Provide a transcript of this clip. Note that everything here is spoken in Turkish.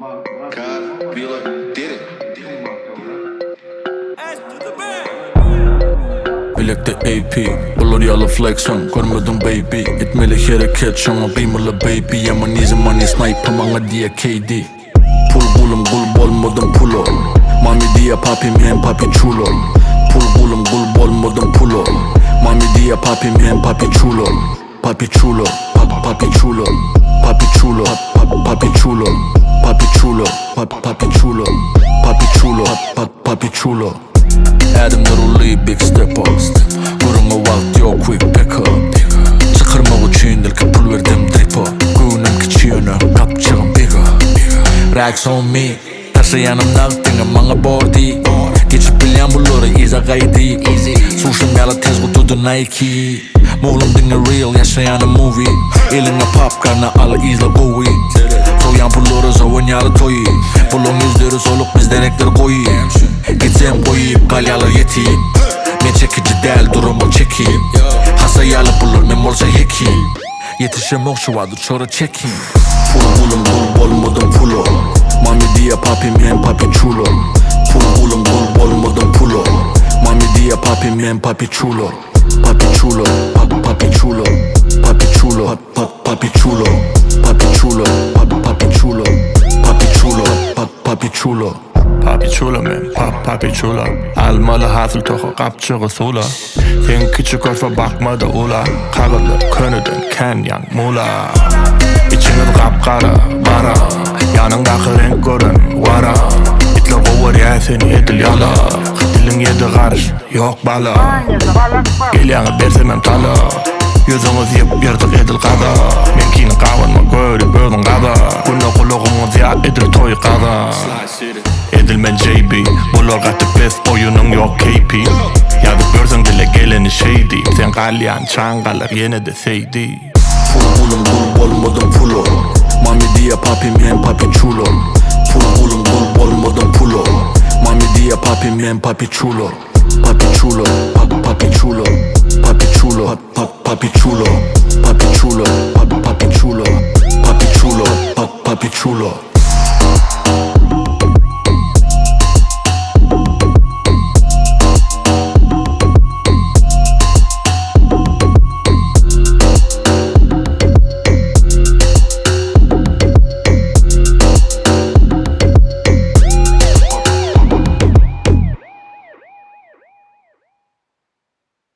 Bilekde AP, Bular ýaly flexon, görmediň baby. Etmeli hereket, Şoňa gymylda baby. Ýaman money sniper maňa diýýä KD. Pul gulum gul bolmadym pula. Mami diýýä papi men Papi Chulo. Pul gulum gul bolmadym pula. Mami diýýä papi men Papi Chulo. Papi Chulo, Papi Chulo. Papi Chulo, Papi Chulo. Papi Chulo, Papi Chulo. Papi Chulo, Papi Chulo. Adimler ully big step up. Gürrüňe wagt ýok quick back up. Çykarmak üçin ilki pul berdim dripa. Göwnüm kiçi ýöne gapjygym bega. Racks on me, taşıyanımda dinge maňa bordy. Geçip bilýän bulary iza gaýdy. Sushum ýaly tez gutudy Nike. Muglum dinge real ýaşaýan movie. Eliňe popcorn ala izle gowy. Soýan bulary sowan ýaly toy. Bulun yüzleri soluk bizderekler goýy. Gitsem goýyp galýalar ýetip. Men çekici däl durumy çekip. Hasa ýaly bulur men bolsa heki. Yetişemek şu wadur çora çekin. Pul gulum gul bolmadym pula. Mami diýýä papi men Papi Chulo. Pul gulum gul bolmadym pula. Mami diýýä papi men Papi Chulo. Papi Chulo, Papi Chulo. Papi Chulo, Papi Chulo. Papi Chulo, Papi Chulo. Papi Chulo, Papi Chulo. Papi Chulo men, Papi Chulo. Almaly hasyl toxu gapjygy sula. Sen kiçi görfe bakmada ula. Kagaly könüden kenyan mula. İçiniz gapgara, bara. Ýanyndaky renk gören, wara. Itler gowar ýa seni edil ýala. Diliň ýedi garş, ýok bala. Gelýäňi bersemem tala. Yüzüňiz ýep ýerdik edil gada. Men kini gawanma görüp özüň gada. Günde gulugymyz ýa edil toy gada. Edilmen JB, bular gatı best oyunun yok KP. Ýazyp görseň dile geleni şeydi. Sen galýan çaňgalar ýene de seydi. Pul gulum gul bolmadym pula. Mami diýýä papi men Papi Chulo. Pul gulum gul bolmadym pula. Mami diýýä papi men Papi Chulo. Papi Chulo, Papi Chulo. Papi Chulo, Papi Chulo. Papi Chulo, Papi Chulo. Papi Chulo, Papi Chulo.